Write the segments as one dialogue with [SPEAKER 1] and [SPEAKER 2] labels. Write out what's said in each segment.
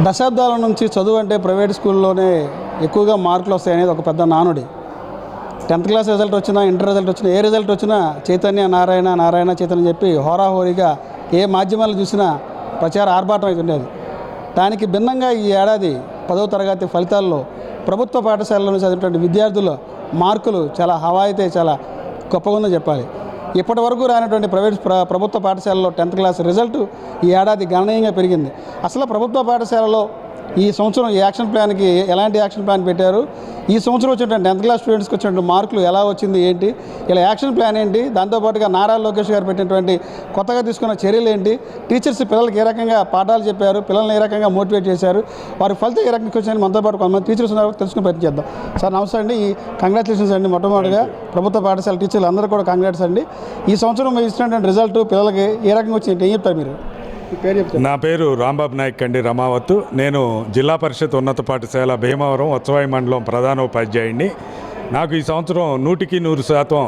[SPEAKER 1] దశాబ్దాల నుంచి చదువు అంటే ప్రైవేట్ స్కూల్లోనే ఎక్కువగా మార్కులు వస్తాయనేది ఒక పెద్ద నానుడి. 10th క్లాస్ రిజల్ట్ వచ్చినా, ఇంటర్ రిజల్ట్ వచ్చినా, ఏ రిజల్ట్ వచ్చినా చైతన్య నారాయణ నారాయణ చైతన్య చెప్పి హోరాహోరీగా ఏ మాధ్యమాలు చూసినా ప్రచార ఆర్భాటం అయితే ఉండేది. దానికి భిన్నంగా ఈ ఏడాది 10వ తరగతి ఫలితాల్లో ప్రభుత్వ పాఠశాలలో చదివినటువంటి విద్యార్థుల మార్కులు చాలా హవా అయితే చాలా గొప్పగా ఉందని చెప్పాలి. ఇప్పటి వరకు రానటువంటి ప్రభుత్వ పాఠశాలలో 10th క్లాస్ రిజల్ట్ ఈ ఏడాది గణనీయంగా పెరిగింది. అసలు ప్రభుత్వ పాఠశాలలో ఈ సంవత్సరం ఈ యాక్షన్ ప్లాన్కి ఎలాంటి యాక్షన్ ప్లాన్ పెట్టారు, ఈ సంవత్సరం వచ్చినటువంటి 10th క్లాస్ స్టూడెంట్స్కి వచ్చినటువంటి మార్కులు ఎలా వచ్చింది ఏంటి, ఇలా యాక్షన్ ప్లాన్ ఏంటి, దాంతోపాటుగా నారా లోకేష్ గారు పెట్టినటువంటి కొత్తగా తీసుకున్న చర్యలు ఏంటి, టీచర్స్ పిల్లలకి ఏ రకంగా పాఠాలు చెప్పారు, పిల్లల్ని ఏ రకంగా మోటివేట్ చేశారు, వారి ఫలితం ఏ రకంగా వచ్చాయని మనతో పాటు కొంతమంది టీచర్స్ ఉన్నారు, తెలుసుకుని ప్రయత్నం చేద్దాం. సార్ నమస్తే అండి, కంగ్రాచులేషన్స్ అండి. మొట్టమొదటిగా ప్రభుత్వ పాఠశాల టీచర్లు అందరూ కూడా కంగ్రాట్స్ అండి. ఈ సంవత్సరం మీరు ఇచ్చినటువంటి రిజల్ట్ పిల్లలకి ఏ రకంగా వచ్చింది ఏం చెప్తారు మీరు?
[SPEAKER 2] నా పేరు రాంబాబు నాయక్ అండి, రమావత్తు. నేను జిల్లా పరిషత్ ఉన్నత పాఠశాల భీమవరం ఉత్సవాయి మండలం ప్రధానోపాధ్యాయుడిని. నాకు ఈ సంవత్సరం 100%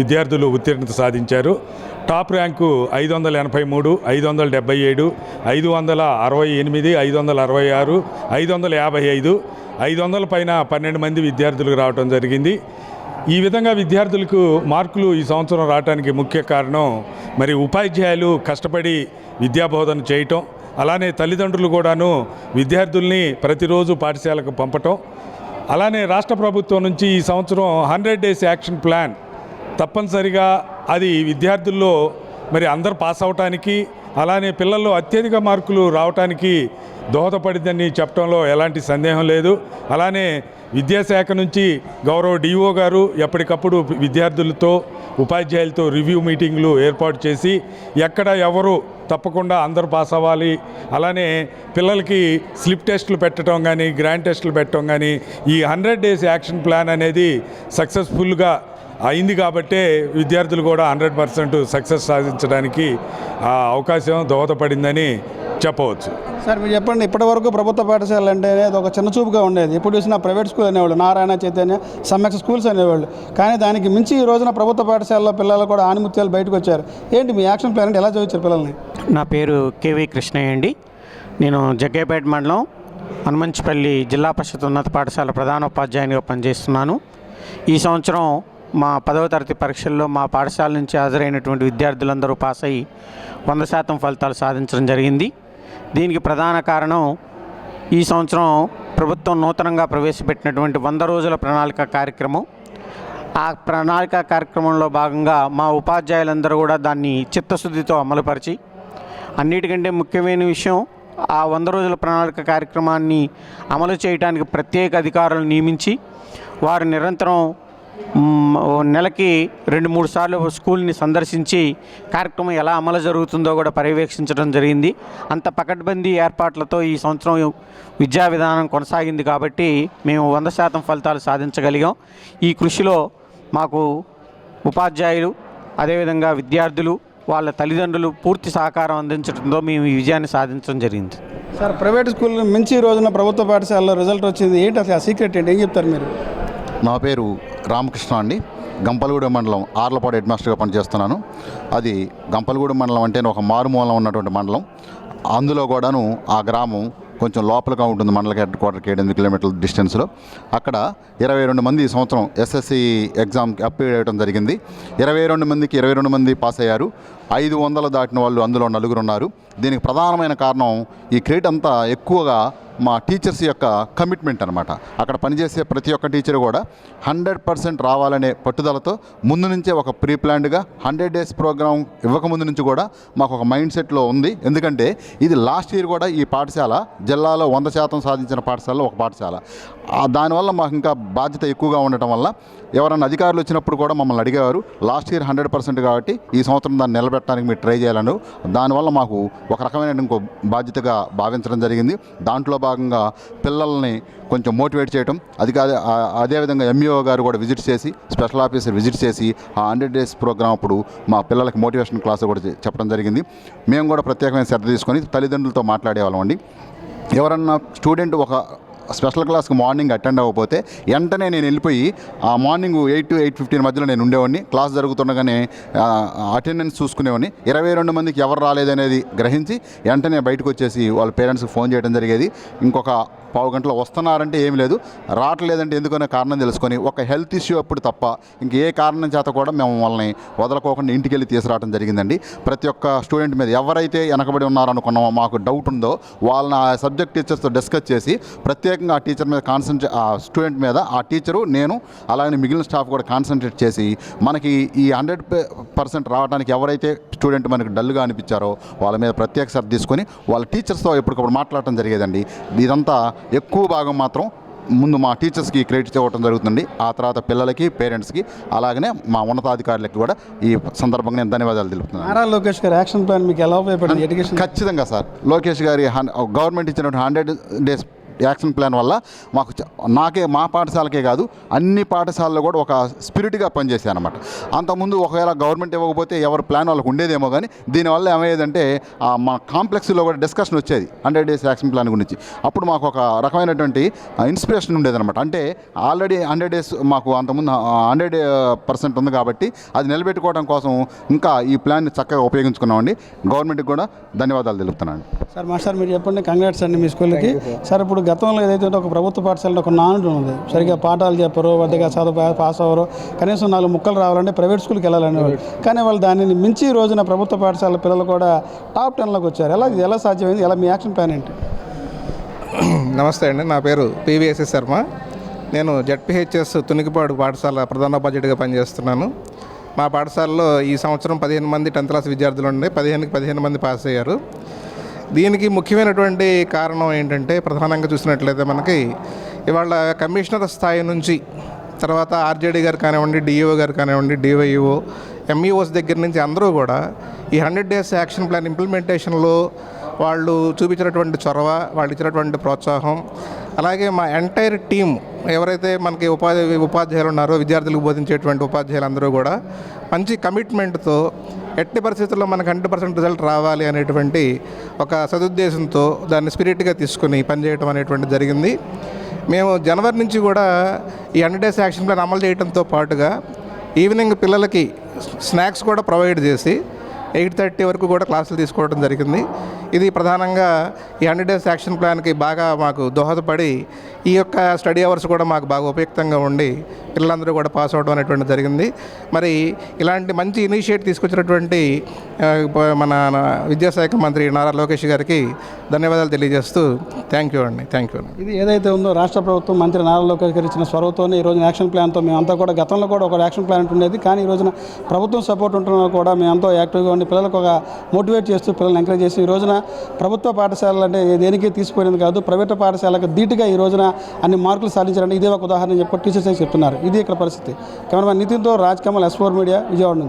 [SPEAKER 2] విద్యార్థులు ఉత్తీర్ణత సాధించారు. టాప్ ర్యాంకు 583, 577, 568, 566, 555, 500 పైన 12 మంది విద్యార్థులకు రావడం జరిగింది. ఈ విధంగా విద్యార్థులకు మార్కులు ఈ సంవత్సరం రావడానికి ముఖ్య కారణం మరి ఉపాధ్యాయులు కష్టపడి విద్యాబోధన చేయటం, అలానే తల్లిదండ్రులు కూడాను విద్యార్థుల్ని ప్రతిరోజు పాఠశాలకు పంపటం, అలానే రాష్ట్ర ప్రభుత్వం నుంచి ఈ సంవత్సరం 100 days యాక్షన్ ప్లాన్ తప్పనిసరిగా అది విద్యార్థుల్లో మరి అందరు పాస్ అవటానికి, అలానే పిల్లల్లో అత్యధిక మార్కులు రావటానికి దోహదపడిందని చెప్పడంలో ఎలాంటి సందేహం లేదు. అలానే విద్యాశాఖ నుంచి గౌరవ డిఓ గారు ఎప్పటికప్పుడు విద్యార్థులతో ఉపాధ్యాయులతో రివ్యూ మీటింగ్లు ఏర్పాటు చేసి ఎక్కడ ఎవరు తప్పకుండా అందరూ పాస్ అవ్వాలి, అలానే పిల్లలకి స్లిప్ టెస్టులు పెట్టడం కానీ గ్రాండ్ టెస్టులు పెట్టడం కానీ ఈ 100 days యాక్షన్ ప్లాన్ అనేది సక్సెస్ఫుల్గా అయింది. కాబట్టే విద్యార్థులు కూడా 100% సక్సెస్ సాధించడానికి అవకాశం దోహదపడిందని చెప్పవచ్చు.
[SPEAKER 1] సార్ మీరు చెప్పండి, ఇప్పటివరకు ప్రభుత్వ పాఠశాలలు అంటేనే అది ఒక చిన్న చూపుగా ఉండేది. ఎప్పుడు చూసినా ప్రైవేట్ స్కూల్ అనేవాళ్ళు, నారాయణ చైతన్య సమ్యక్ స్కూల్స్ అనేవాళ్ళు. కానీ దానికి మించి ఈ రోజున ప్రభుత్వ పాఠశాలలో పిల్లలు కూడా ఆనిముత్యాలు బయటకు వచ్చారు. ఏంటి మీ యాక్షన్ ప్లాన్ అంటే ఎలా చదివించారు పిల్లల్ని?
[SPEAKER 3] నా పేరు కేవీ కృష్ణయ్య అండి. నేను జగ్గయ్యపేట మండలం హనుమంచిపల్లి జిల్లా పరిషత్ ఉన్నత పాఠశాల ప్రధానోపాధ్యాయునిగా పనిచేస్తున్నాను. ఈ సంవత్సరం మా 10వ తరగతి పరీక్షల్లో మా పాఠశాల నుంచి హాజరైనటువంటి విద్యార్థులందరూ పాస్ అయ్యి 100% ఫలితాలు సాధించడం జరిగింది. దీనికి ప్రధాన కారణం ఈ సంవత్సరం ప్రభుత్వం నూతనంగా ప్రవేశపెట్టినటువంటి 100 రోజుల ప్రణాళిక కార్యక్రమం. ఆ ప్రణాళిక కార్యక్రమంలో భాగంగా మా ఉపాధ్యాయులందరూ కూడా దాన్ని చిత్తశుద్ధితో అమలుపరిచి, అన్నిటికంటే ముఖ్యమైన విషయం ఆ 100 రోజుల ప్రణాళిక కార్యక్రమాన్ని అమలు చేయడానికి ప్రత్యేక అధికారులను నియమించి వారు నిరంతరం నెలకి 2-3 సార్లు స్కూల్ని సందర్శించి కార్యక్రమం ఎలా అమలు జరుగుతుందో కూడా పర్యవేక్షించడం జరిగింది. అంత పకడ్బందీ ఏర్పాట్లతో ఈ సంవత్సరం విద్యా విధానం కొనసాగింది. కాబట్టి మేము 100% ఫలితాలు సాధించగలిగాం. ఈ కృషిలో మాకు ఉపాధ్యాయులు, అదేవిధంగా విద్యార్థులు, వాళ్ళ తల్లిదండ్రులు పూర్తి సహకారం అందించడంతో మేము ఈ విజయాన్ని సాధించడం జరిగింది.
[SPEAKER 1] సార్ ప్రైవేట్ స్కూల్ మించి ఈ రోజున ప్రభుత్వ పాఠశాలలో రిజల్ట్ వచ్చింది, ఏంటి అసలు ఆ సీక్రెట్ ఏంటి, ఏం చెప్తారు మీరు?
[SPEAKER 4] నా పేరు రామకృష్ణ అండి. గంపలగూడెం మండలం ఆర్లపాడు హెడ్ మాస్టర్గా పనిచేస్తున్నాను. అది గంపలగూడెం మండలం అంటే ఒక మారుమూలం ఉన్నటువంటి మండలం. అందులో కూడాను ఆ గ్రామం కొంచెం లోపలగా ఉంటుంది, మండల హెడ్ క్వార్టర్కి 7 కిలోమీటర్ల డిస్టెన్స్లో. అక్కడ 22 మంది ఈ సంవత్సరం ఎస్ఎస్సి ఎగ్జామ్కి అప్లై చేయడం జరిగింది. 22 మందికి 22 మంది పాస్ అయ్యారు. 500 దాటిన వాళ్ళు అందులో 4 ఉన్నారు. దీనికి ప్రధానమైన కారణం ఈ క్రెడిట్ అంతా ఎక్కువగా మా టీచర్స్ యొక్క కమిట్మెంట్ అనమాట. అక్కడ పనిచేసే ప్రతి ఒక్క టీచర్ కూడా 100% రావాలనే పట్టుదలతో ముందు నుంచే ఒక ప్రీ ప్లాన్డ్గా 100 days ప్రోగ్రాం ఇవ్వకముందు నుంచి కూడా మాకు ఒక మైండ్ సెట్లో ఉంది. ఎందుకంటే ఇది లాస్ట్ ఇయర్ కూడా ఈ పాఠశాల జిల్లాలో 100% సాధించిన పాఠశాలలో ఒక పాఠశాల. దానివల్ల మాకు ఇంకా బాధ్యత ఎక్కువగా ఉండటం వల్ల ఎవరైనా అధికారులు వచ్చినప్పుడు కూడా మమ్మల్ని అడిగేవారు, లాస్ట్ ఇయర్ 100% కాబట్టి ఈ సంవత్సరం దాన్ని నిలబెట్టడానికి మీరు ట్రై చేయాలను. దానివల్ల మాకు ఒక రకమైన ఇంకో బాధ్యతగా భావించడం జరిగింది. దాంట్లో భాగంగా పిల్లల్ని కొంచెం మోటివేట్ చేయటం, అదేవిధంగా ఎంఈఓ గారు కూడా విజిట్ చేసి, స్పెషల్ ఆఫీసర్ విజిట్ చేసి ఆ 100 days ప్రోగ్రామ్ అప్పుడు మా పిల్లలకి మోటివేషన్ క్లాస్ కూడా చెప్పడం జరిగింది. మేము కూడా ప్రత్యేకమైన శ్రద్ధ తీసుకొని తల్లిదండ్రులతో మాట్లాడేవాళ్ళం అండి. ఎవరన్నా స్టూడెంట్ ఒక స్పెషల్ క్లాస్కి మార్నింగ్ అటెండ్ అవ్వకపోతే వెంటనే నేను వెళ్ళిపోయి ఆ మార్నింగ్ 8 to 8:15 మధ్యలో నేను ఉండేవాడిని. Class జరుగుతుండగానే attendance చూసుకునేవాడిని. 22 మందికి ఎవరు రాలేదనేది గ్రహించి వెంటనే బయటకు వచ్చేసి వాళ్ళ పేరెంట్స్కి ఫోన్ చేయడం జరిగేది. ఇంకొక పావు గంటలో వస్తున్నారంటే ఏమి లేదు, రావట్లేదంటే ఎందుకనే కారణం తెలుసుకొని ఒక హెల్త్ ఇష్యూ అప్పుడు తప్ప ఇంకే కారణం చేత కూడా మేము వాళ్ళని వదలకోకుండా ఇంటికి వెళ్ళి తీసుకురావడం జరిగిందండి. ప్రతి ఒక్క స్టూడెంట్ మీద ఎవరైతే వెనకబడి ఉన్నారనుకున్నామో మాకు డౌట్ ఉందో వాళ్ళని ఆ సబ్జెక్ట్ టీచర్స్తో డిస్కస్ చేసి ప్రత్యేకంగా ఆ టీచర్ మీద ఆ స్టూడెంట్ మీద ఆ టీచరు నేను అలాగే మిగిలిన స్టాఫ్ కూడా కాన్సన్ట్రేట్ చేసి మనకి ఈ 100% రావడానికి ఎవరైతే స్టూడెంట్ మనకి డల్గా అనిపించారో వాళ్ళ మీద ప్రత్యేక శ్రద్ధ తీసుకొని వాళ్ళ టీచర్స్తో ఎప్పటికప్పుడు మాట్లాడటం జరిగేదండి. ఇదంతా ఎక్కువ భాగం మాత్రం ముందు మా టీచర్స్కి క్రెడిట్ ఇవ్వడం జరుగుతుంది. ఆ తర్వాత పిల్లలకి, పేరెంట్స్కి, అలాగనే మా ఉన్నతాధికారులకి కూడా ఈ సందర్భంగా నేను ధన్యవాదాలు తెలుపుతున్నాను.
[SPEAKER 1] నారా లోకేష్ గారి యాక్షన్ ప్లాన్ మీకు ఎలా ఉపయోగపడింది ఎడ్యుకేషన్?
[SPEAKER 4] ఖచ్చితంగా సార్, లోకేష్ గారి గవర్నమెంట్ ఇచ్చినటువంటి 100 days యాక్షన్ ప్లాన్ వల్ల మాకు మా పాఠశాలకే కాదు అన్ని పాఠశాలలో కూడా ఒక స్పిరిట్గా పనిచేసాయి అనమాట. అంతకుముందు ఒకవేళ గవర్నమెంట్ ఇవ్వకపోతే ఎవరి ప్లాన్ వాళ్ళకు ఉండేదేమో, కానీ దీనివల్ల ఏమయ్యేదంటే మా కాంప్లెక్స్లో కూడా డిస్కషన్ వచ్చేది 100 days యాక్షన్ ప్లాన్ గురించి. అప్పుడు మాకు ఒక రకమైనటువంటి ఇన్స్పిరేషన్ ఉండేదన్నమాట. అంటే ఆల్రెడీ 100 days మాకు అంతకుముందు 100% ఉంది కాబట్టి అది నిలబెట్టుకోవడం కోసం ఇంకా ఈ ప్లాన్ని చక్కగా ఉపయోగించుకున్నామండి. గవర్నమెంట్కి కూడా ధన్యవాదాలు తెలుపుతున్నాను.
[SPEAKER 1] సార్ మాస్టర్ మీరు చెప్పండి, కంగ్రాట్స్ అండి మీ స్కూల్కి. సార్ ఇప్పుడు గతంలో ఏదైతే ఒక ప్రభుత్వ పాఠశాలలో ఒక నానుడు ఉంది, సరిగ్గా పాఠాలు చెప్పరు, వద్దగా చదువు పాస్ అవ్వరు, కనీసం 4 ముక్కలు రావాలంటే ప్రైవేట్ స్కూల్కి వెళ్ళాలనేవాళ్ళు. కానీ వాళ్ళు దానిని మించి ఈ రోజున ప్రభుత్వ పాఠశాల పిల్లలు కూడా టాప్ 10లోకి వచ్చారు. ఎలా సాధ్యమైంది? ఎలా మీ యాక్షన్ ప్లాన్ ఏంటి?
[SPEAKER 5] నమస్తే అండి, నా పేరు పివిఎస్ఎస్ శర్మ. నేను జెడ్పీహెచ్ఎస్ తునికిపాడు పాఠశాల ప్రధానోపాధ్యాయుడిగా పనిచేస్తున్నాను. మా పాఠశాలలో ఈ సంవత్సరం 15 మంది 10th క్లాస్ విద్యార్థులు ఉండే 15 మంది పాస్ అయ్యారు. దీనికి ముఖ్యమైనటువంటి కారణం ఏంటంటే, ప్రధానంగా చూసినట్లయితే మనకి ఇవాళ కమిషనర్ స్థాయి నుంచి తర్వాత ఆర్జేడీ గారు కానివ్వండి, డిఈఓ గారు కానివ్వండి, డివైఓ, ఎంఈఓస్ దగ్గర నుంచి అందరూ కూడా ఈ 100 days యాక్షన్ ప్లాన్ ఇంప్లిమెంటేషన్లో వాళ్ళు చూపించినటువంటి చొరవ, వాళ్ళు ఇచ్చినటువంటి ప్రోత్సాహం, అలాగే మా ఎంటైర్ టీం ఎవరైతే మనకి ఉపాధ్యాయులు ఉన్నారో, విద్యార్థులకు బోధించేటువంటి ఉపాధ్యాయులు అందరూ కూడా మంచి కమిట్మెంట్తో ఎట్టి పరిస్థితుల్లో మనకు 100% రిజల్ట్ రావాలి అనేటువంటి ఒక సదుద్దేశంతో దాన్ని స్పిరిట్గా తీసుకుని పనిచేయడం అనేటువంటి జరిగింది. మేము జనవరి నుంచి కూడా ఈ 100 days యాక్షన్ ప్లాన్ అమలు చేయడంతో పాటుగా ఈవినింగ్ పిల్లలకి స్నాక్స్ కూడా ప్రొవైడ్ చేసి 8:30 వరకు కూడా క్లాసులు తీసుకోవడం జరిగింది. ఇది ప్రధానంగా ఈ 100 days యాక్షన్ ప్లాన్కి బాగా మాకు దోహదపడి ఈ యొక్క స్టడీ అవర్స్ కూడా మాకు బాగా ఉపయుక్తంగా ఉండి పిల్లలందరూ కూడా పాస్ అవ్వడం అనేటువంటి జరిగింది. మరి ఇలాంటి మంచి ఇనిషియేటివ్ తీసుకొచ్చినటువంటి మన విద్యాశాఖ మంత్రి నారా లోకేష్ గారికి ధన్యవాదాలు తెలియజేస్తూ థ్యాంక్ యూ అండి.
[SPEAKER 1] ఇది ఏదైతే ఉందో రాష్ట్ర ప్రభుత్వం మంత్రి నారా లోకేష్ గారు ఇచ్చిన స్వరంతోనే ఈ రోజున యాక్షన్ ప్లాన్తో మేమంతా కూడా గతంలో కూడా ఒక యాక్షన్ ప్లాన్ ఉండేది, కానీ ఈ రోజున ప్రభుత్వం సపోర్ట్ ఉంటున్నా కూడా మేము ఎంతో యాక్టివ్గా ఉండి పిల్లలకు ఒక మోటివేట్ చేస్తూ పిల్లల్ని ఎంకరేజ్ చేసి ఈ రోజున ప్రభుత్వ పాఠశాలలు అంటే దేనికి తీసిపోయినది కాదు, ప్రైవేట్ పాఠశాలకు ధీటుగా ఈ రోజున అన్ని మార్కులు సాధించారంటే ఇదే ఒక ఉదాహరణ చెప్పి టీచర్స్ చెప్తున్నారు. ఇది ఇక్కడ పరిస్థితి. కెమెరామెన్ నితిన్తో రాజ్ కమల్, S4 మీడియా, విజయవాడ నుంచి.